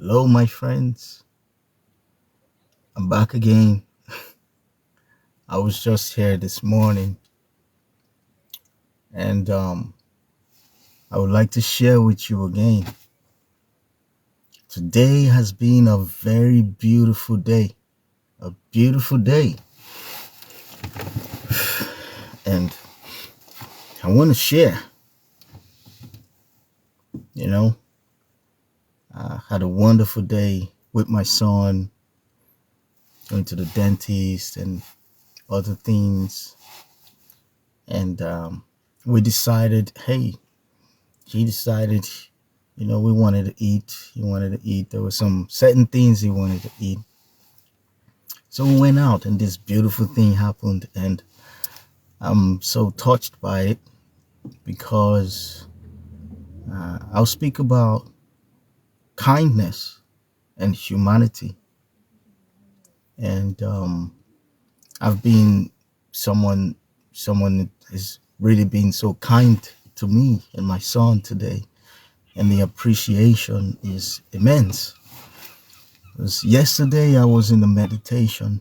Hello, my friends. I'm back again. I was just here this morning, and I would like to share with you again. Today has been a very beautiful day, a beautiful day, and I want to share. You know, I had a wonderful day with my son, going to the dentist and other things, and we decided, hey, he decided, we wanted to eat. He wanted to eat. There were some certain things he wanted to eat. So we went out and this beautiful thing happened, and I'm so touched by it because I'll speak about kindness and humanity. And I've been someone that has really been so kind to me and my son today, and the appreciation is immense. Because yesterday I was in the meditation,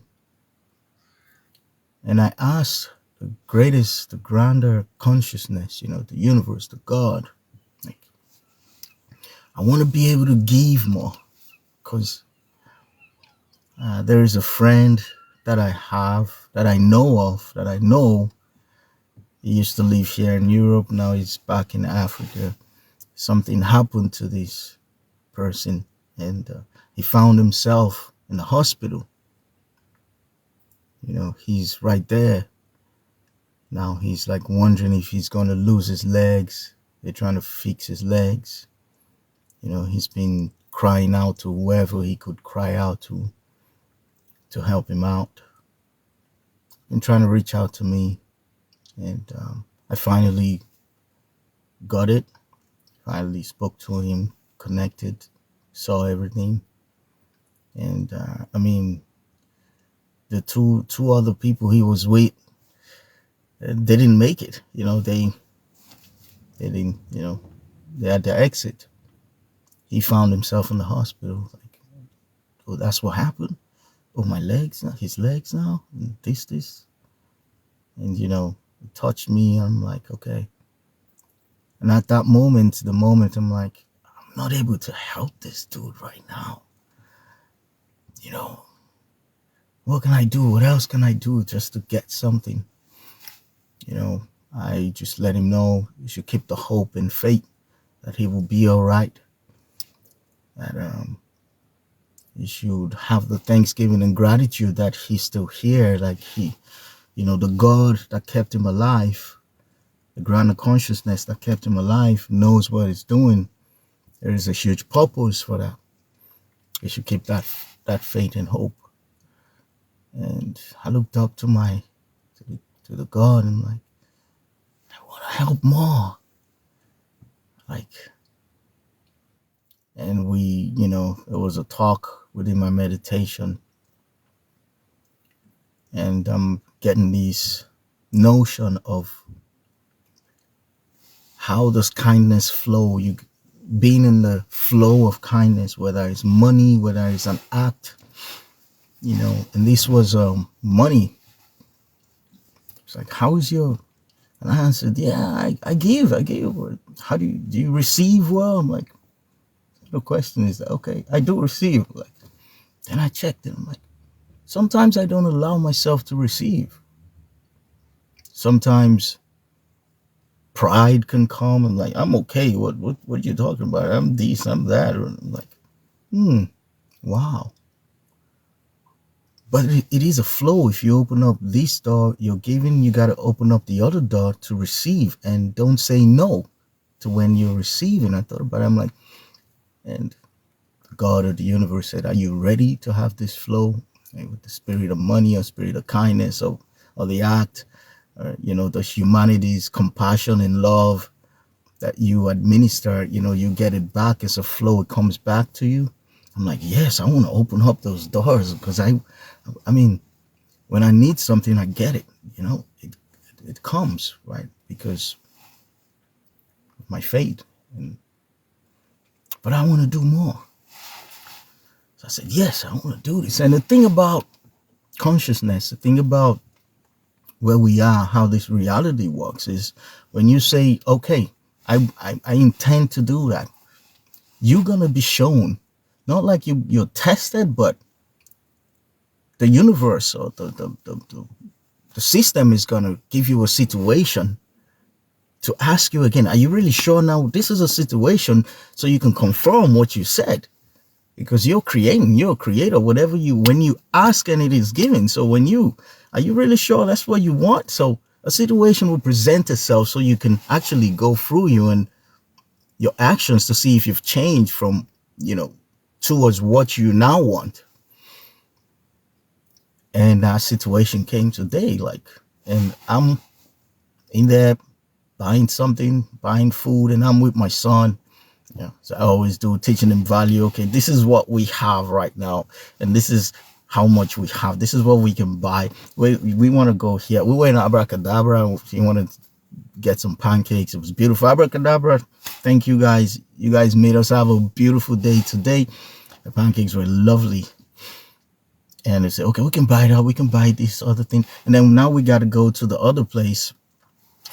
and I asked the greatest, the grander consciousness, the universe, the God, like, I want to be able to give more, because there is a friend that I have, that I know. He used to live here in Europe. Now he's back in Africa. Something happened to this person, and he found himself in the hospital. He's right there. Now he's like wondering if he's going to lose his legs. They're trying to fix his legs. He's been crying out to whoever he could cry out to help him out. Been trying to reach out to me, and I finally got it. Finally spoke to him, connected, saw everything, and the two other people he was with, they didn't make it. They didn't. They had their exit. He found himself in the hospital. Like, oh, that's what happened. Oh, my legs, his legs now, and this, and it touched me. I'm like, okay. And at that moment, I'm like, I'm not able to help this dude right now. What can I do? What else can I do just to get something? I just let him know he should keep the hope and faith that he will be all right. That he should have the thanksgiving and gratitude that he's still here. Like the God that kept him alive, the ground of consciousness that kept him alive, knows what it's doing. There is a huge purpose for that. He should keep that faith and hope. And I looked up to the God, and like, I want to help more. Like, and there was a talk within my meditation, and I'm getting this notion of how does kindness flow. You being in the flow of kindness, whether it's money, whether it's an act, and this was money. It's like, how is your, and I answered, yeah, I give. How do you receive well? I'm like, the question is, okay, I do receive. Like, then I checked it. I'm like, sometimes I don't allow myself to receive. Sometimes pride can come, and like, I'm okay. What are you talking about? I'm this, I'm that. Or I'm like, wow. But it is a flow. If you open up this door, you're giving, you got to open up the other door to receive, and don't say no to when you're receiving. I thought about it. I'm like, and God or the universe said, are you ready to have this flow with the spirit of money or spirit of kindness or the act, or, the humanity's compassion and love that you administer, you get it back as a flow. It comes back to you. I'm like, yes, I want to open up those doors, because I mean, when I need something, I get it, it comes, right? Because of my faith. But I want to do more. So I said, yes, I want to do this. And the thing about consciousness, the thing about where we are, how this reality works is when you say, okay, I intend to do that, you're going to be shown, not like you're tested, but the universe or the system is going to give you a situation to ask you again, are you really sure now this is a situation, so you can confirm what you said? Because you're a creator, whatever when you ask and it is given. So are you really sure that's what you want? So a situation will present itself so you can actually go through you and your actions to see if you've changed from, towards what you now want. And that situation came today, and I'm in there buying food, and I'm with my son. Yeah, so I always do, teaching him value. Okay, this is what we have right now, and this is how much we have. This is what we can buy. We want to go here. We went to Abracadabra. We wanted to get some pancakes. It was beautiful. Abracadabra. Thank you guys. You guys made us have a beautiful day today. The pancakes were lovely. And they said, okay, we can buy that. We can buy this other thing. And then now we got to go to the other place,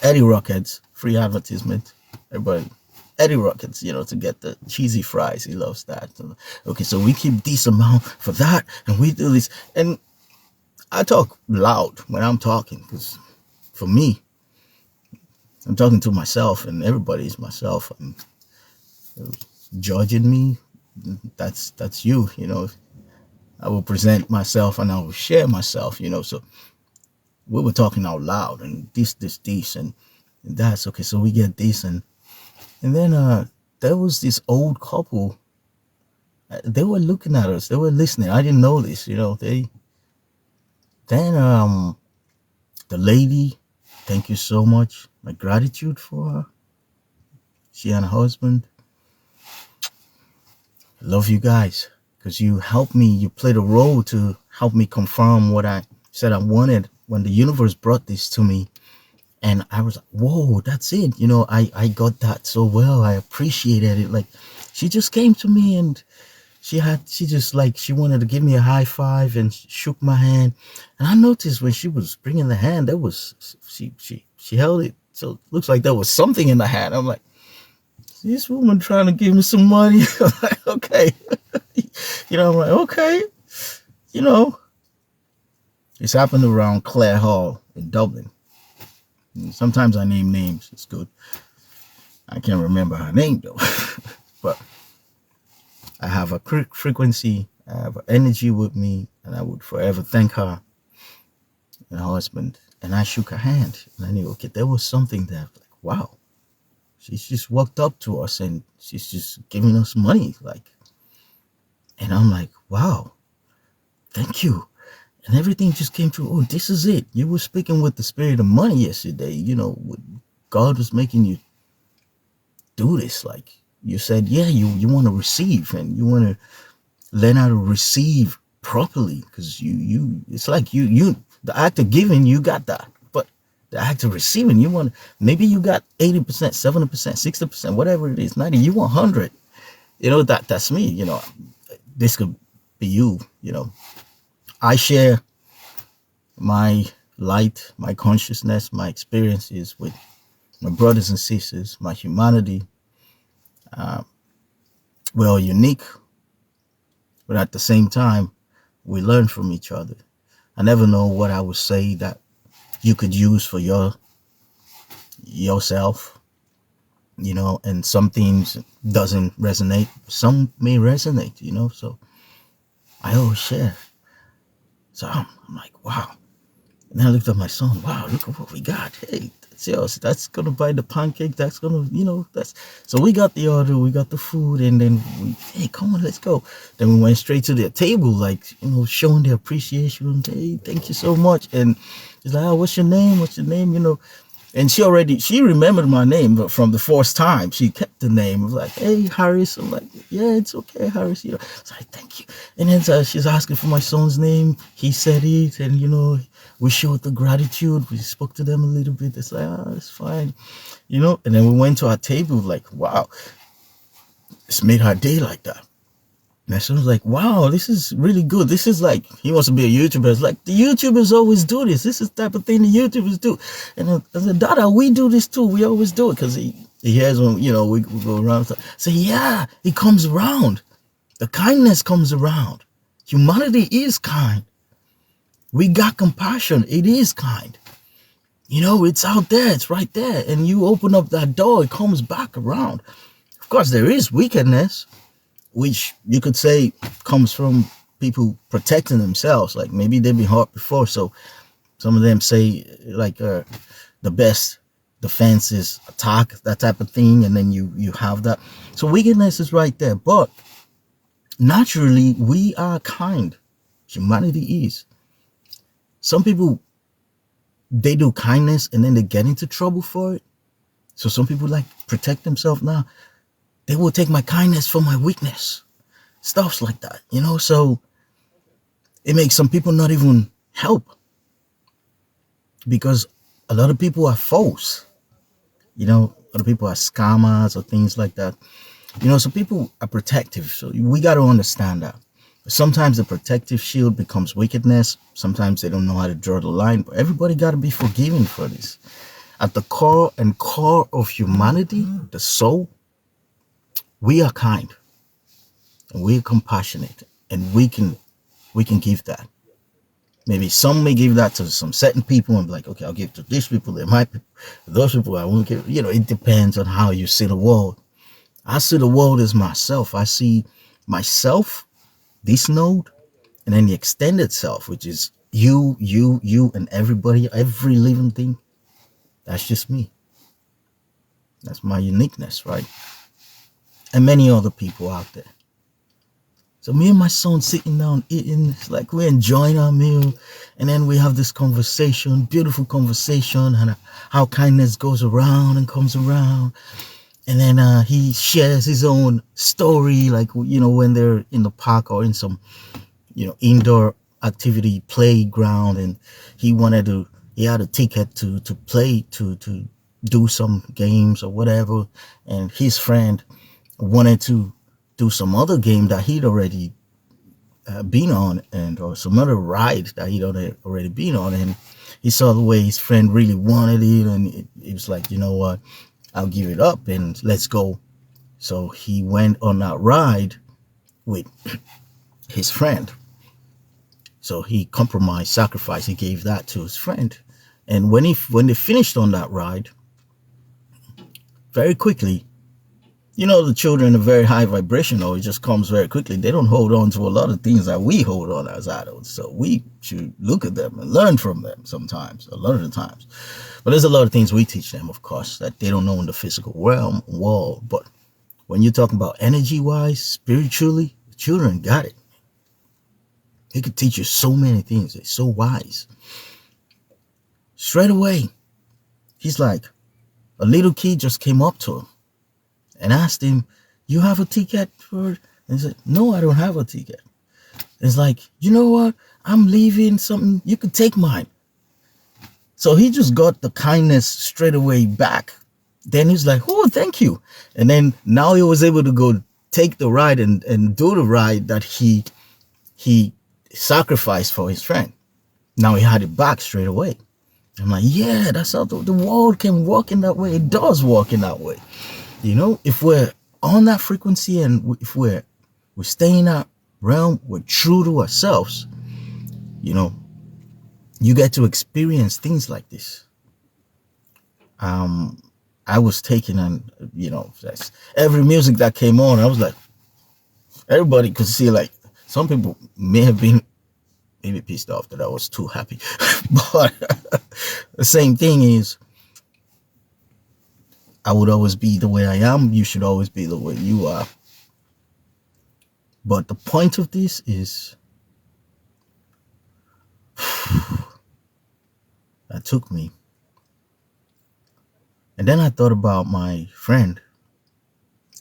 Eddie Rockets, free advertisement. Everybody. Eddie Rockets, to get the cheesy fries. He loves that. Okay, so we keep this amount for that, and we do this. And I talk loud when I'm talking, because for me, I'm talking to myself, and everybody's myself. And judging me, that's you. I will present myself and I will share myself. So we were talking out loud, and this, and that's okay. So we get this, and then there was this old couple. They were looking at us. They were listening. I didn't know this, the lady, thank you so much. My gratitude for her. She and her husband. I love you guys, because you helped me. You played a role to help me confirm what I said I wanted when the universe brought this to me. And I was like, whoa, that's it. I got that so well. I appreciated it. Like, she just came to me, and she wanted to give me a high five and shook my hand. And I noticed when she was bringing the hand, she held it. So it looks like there was something in the hand. I'm like, this woman trying to give me some money. I'm like, okay. I'm like, okay. It's happened around Clare Hall in Dublin. Sometimes I name names. It's good. I can't remember her name though. But I have a frequency. I have an energy with me, and I would forever thank her and her husband. And I shook her hand, and I knew, okay, there was something there. Like, wow, she's just walked up to us, and she's just giving us money. And I'm like, wow, thank you. And everything just came through. Oh, this is it. You were speaking with the spirit of money yesterday. God was making you do this. Like, you said, yeah, you want to receive, and you want to learn how to receive properly, because it's like the act of giving, you got that. But the act of receiving, maybe you got 80%, 70%, 60%, whatever it is, 90, you want 100. That's me. This could be you. I share my light, my consciousness, my experiences with my brothers and sisters, my humanity. We're all unique, but at the same time, we learn from each other. I never know what I would say that you could use for yourself, and some things doesn't resonate. Some may resonate, so I always share. So I'm like, wow. And then I looked at my son. Wow, look at what we got. Hey, that's yours. That's going to buy the pancake. That's going to, So we got the order. We got the food. And then hey, come on, let's go. Then we went straight to their table, showing their appreciation. Hey, thank you so much. And he's like, oh, what's your name? What's your name? And she remembered my name, but from the first time, she kept the name. I was like, hey, Harris. I'm like, yeah, it's okay, Harris. It's like, thank you. And then she's asking for my son's name. He said it, and, we showed the gratitude. We spoke to them a little bit. It's like, it's fine, And then we went to our table, like, wow, it's made our day like that. My son's like, wow, this is really good. This is like, he wants to be a YouTuber. It's like, the YouTubers always do this. This is the type of thing the YouTubers do. And I said, Dada, we do this too. We always do it. Because he hears when, we go around. So yeah, it comes around. The kindness comes around. Humanity is kind. We got compassion. It is kind. It's out there. It's right there. And you open up that door, it comes back around. Of course, there is wickedness, which you could say comes from people protecting themselves. Like maybe they've been hurt before. So some of them say like the best defense is attack, that type of thing. And then you have that. So wickedness is right there. But naturally, we are kind. Humanity is. Some people, they do kindness and then they get into trouble for it. So some people like protect themselves now. They will take my kindness for my weakness. Stuffs like that, So it makes some people not even help. Because a lot of people are false. A lot of people are scammers or things like that. Some people are protective. So we got to understand that. Sometimes the protective shield becomes wickedness. Sometimes they don't know how to draw the line. But everybody got to be forgiven for this. At the core of humanity, the soul, we are kind. And we are compassionate. And we can give that. Maybe some may give that to some certain people and be like, okay, I'll give it to these people. There might be those people I won't give. It depends on how you see the world. I see the world as myself. I see myself, this node, and then the extended self, which is you, and everybody, every living thing. That's just me. That's my uniqueness, right? And many other people out there. So me and my son sitting down eating, it's like we're enjoying our meal, and then we have this conversation, beautiful conversation, and how kindness goes around and comes around. And then he shares his own story, like, when they're in the park or in some, indoor activity playground, and he had a ticket to play, to do some games or whatever. And his friend wanted to do some other game that he'd already been on, or some other ride that he'd already been on. And he saw the way his friend really wanted it. And it was like, you know what? I'll give it up and let's go. So he went on that ride with his friend. So he compromised, sacrificed. He gave that to his friend. And when they finished on that ride, very quickly, the children are very high vibrational. It just comes very quickly. They don't hold on to a lot of things that we hold on as adults. So we should look at them and learn from them sometimes, a lot of the times. But there's a lot of things we teach them, of course, that they don't know in the physical world. But when you're talking about energy-wise, spiritually, the children got it. They could teach you so many things. They're so wise. Straight away, he's like, a little kid just came up to him and asked him, you have a ticket for it? And he said, no, I don't have a ticket. It's like, you know what? I'm leaving something. You could take mine. So he just got the kindness straight away back. Then he's like, oh, thank you. And then now he was able to go take the ride and do the ride that he sacrificed for his friend. Now he had it back straight away. I'm like, yeah, that's how the world can work in that way. It does work in that way. If we're on that frequency and if we're staying in that realm, we're true to ourselves, you get to experience things like this. I was taking on, every music that came on, I was like, everybody could see, like, some people may have been maybe pissed off that I was too happy. But the same thing is, I would always be the way I am. You should always be the way you are. But the point of this is, that took me. And then I thought about my friend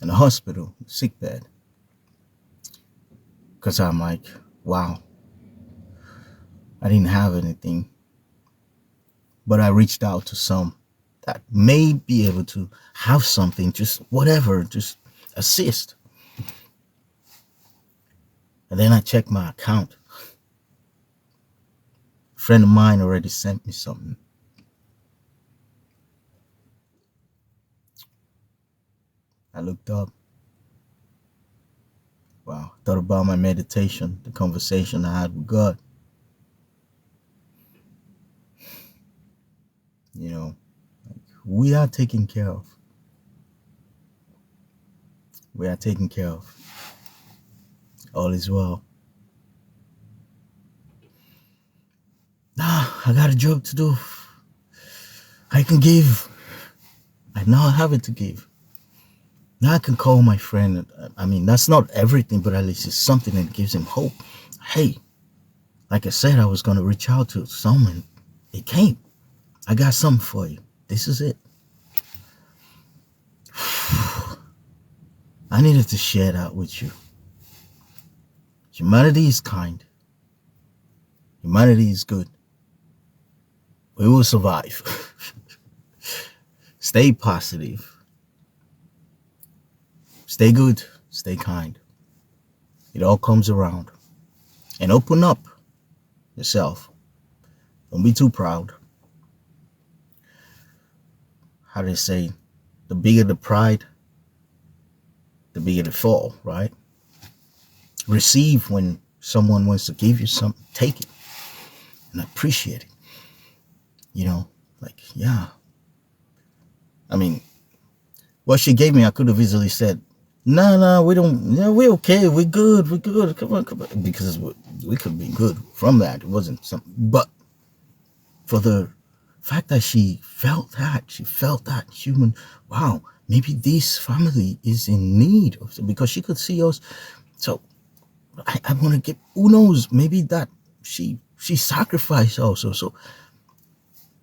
in the hospital, sick bed. Because I'm like, wow, I didn't have anything. But I reached out to some that may be able to have something, just whatever, just assist. And then I checked my account. A friend of mine already sent me something. I looked up. Wow. Thought about my meditation, the conversation I had with God. You know, we are taken care of. We are taken care of. All is well. Now I got a job to do. I can give. I now have it to give. Now I can call my friend. I mean, that's not everything, but at least it's something that gives him hope. Hey, like I said, I was going to reach out to someone. It came. I got something for you. This is it. I needed to share that with you. Humanity is kind. Humanity is good. We will survive. Stay positive. Stay good. Stay kind. It all comes around. And open up yourself. Don't be too proud. How do they say? The bigger the pride, the bigger the fall, right? Receive when someone wants to give you something. Take it and appreciate it. You know, like, yeah. I mean, what she gave me, I could have easily said, no, we don't, yeah, we're okay, we're good, come on. Because we could be good from that. It wasn't something, but for the fact that she felt that human, wow, maybe this family is in need of it, because she could see us. So I want to get, who knows, maybe that she sacrificed also. So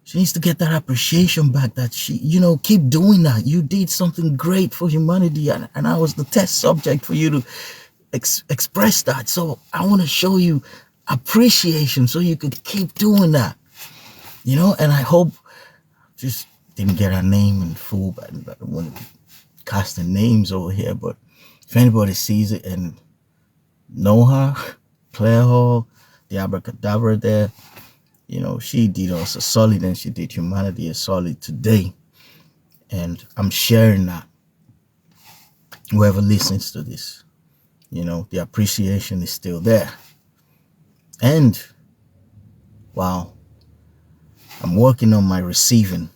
she needs to get that appreciation back, that she, keep doing that. You did something great for humanity, and I was the test subject for you to express that. So I want to show you appreciation so you could keep doing that. And I hope, just didn't get her name in full, but I don't want to be casting names over here. But if anybody sees it and know her, Claire Hall, the abracadabra there, she did us a solid, and she did humanity a solid today. And I'm sharing that. Whoever listens to this, the appreciation is still there. And, wow, I'm working on my receiving.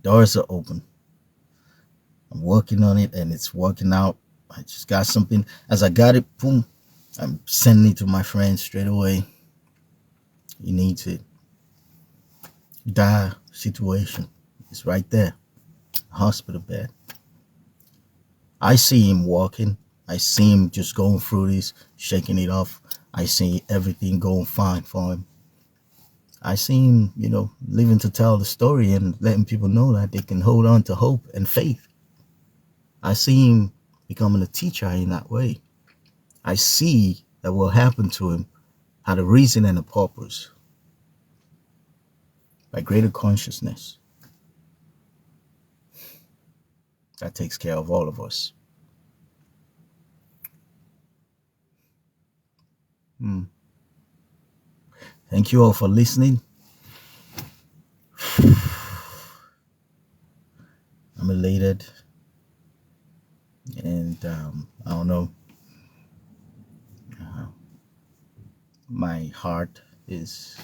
Doors are open. I'm working on it, and it's working out. I just got something. As I got it, boom, I'm sending it to my friends straight away. He needs it. Dire situation. It's right there. Hospital bed. I see him walking. I see him just going through this, shaking it off. I see everything going fine for him. I see him, living to tell the story and letting people know that they can hold on to hope and faith. I see him becoming a teacher in that way. I see that what happened to him had a reason and a purpose. By greater consciousness. That takes care of all of us. Thank you all for listening. I'm elated. And I don't know. My heart is,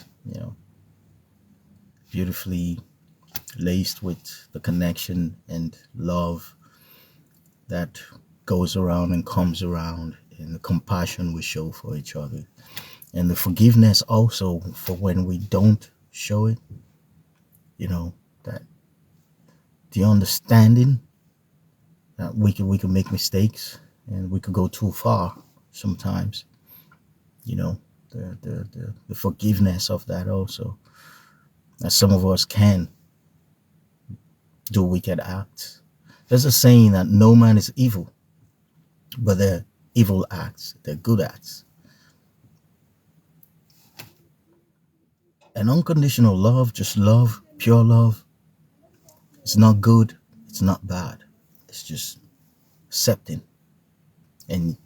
beautifully laced with the connection and love that goes around and comes around, and the compassion we show for each other, and the forgiveness also for when we don't show it, that the understanding that we can make mistakes and we could go too far sometimes, the forgiveness of that also, that some of us can do wicked acts. There's a saying that no man is evil, but they're evil acts, they're good acts. And unconditional love, just love, pure love, it's not good, it's not bad. It's just accepting and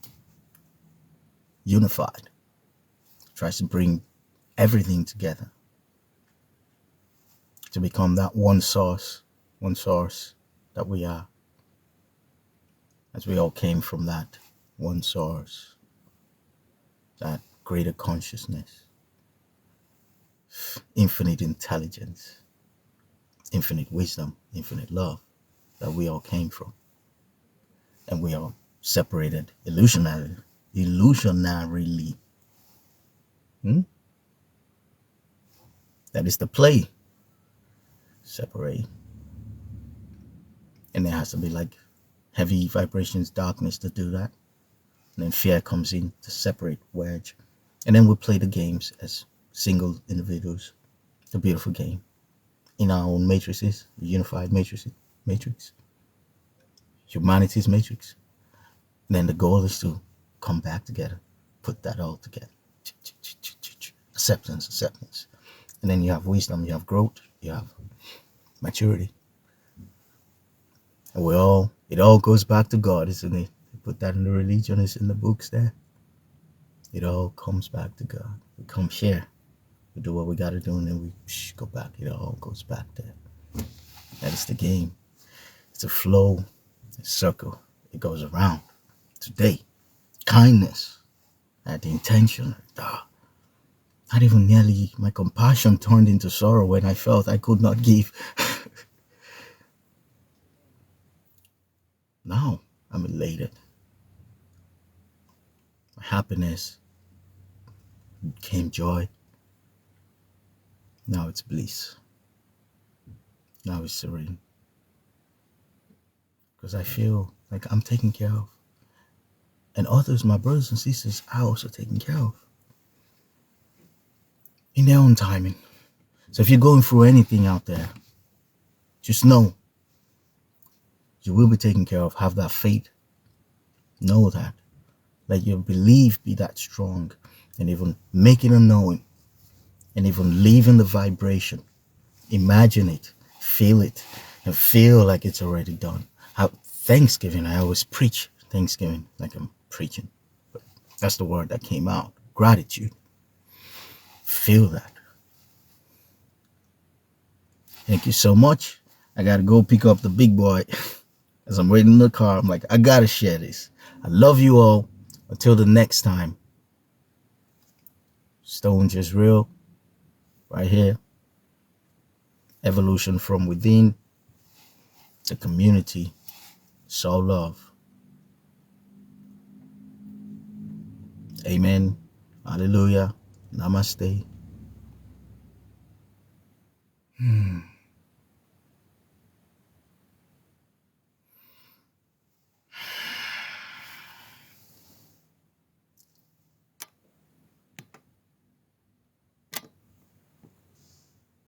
unified. Tries to bring everything together to become that one source that we are, as we all came from that one source, that greater consciousness, infinite intelligence, infinite wisdom, infinite love that we all came from. And we are separated illusionarily. That is the play. Separate. And there has to be like heavy vibrations, darkness to do that. And then fear comes in to separate, wedge. And then we play the games as single individuals. It's a beautiful game. In our own matrices, the unified matrix, humanity's matrix. And then the goal is to come back together, put that all together. Acceptance. And then you have wisdom, you have growth, you have maturity. And it all goes back to God, isn't it? They put that in the religion, it's in the books there. It all comes back to God. We come here, we do what we got to do, and then we go back. It all goes back there. That is the game. It's a flow, a circle. It goes around. Today, kindness, I had the intention. Not even nearly, my compassion turned into sorrow when I felt I could not give. Now I'm elated. My happiness became joy. Now it's bliss. Now it's serene. Because I feel like I'm taken care of. And others, my brothers and sisters, are also taken care of. In their own timing. So if you're going through anything out there, just know you will be taken care of. Have that faith. Know that. Let your belief be that strong. And even make it a knowing. And even live in the vibration. Imagine it. Feel it. And feel like it's already done. Thanksgiving, I always preach Thanksgiving like I'm preaching. But that's the word that came out. Gratitude. Feel that. Thank you so much. I gotta go pick up the big boy. As I'm waiting in the car, I'm like, I gotta share this. I love you all. Until the next time. StoneJezreel. Right here. Evolution from within. The community. Soul love. Amen. Hallelujah. Namaste.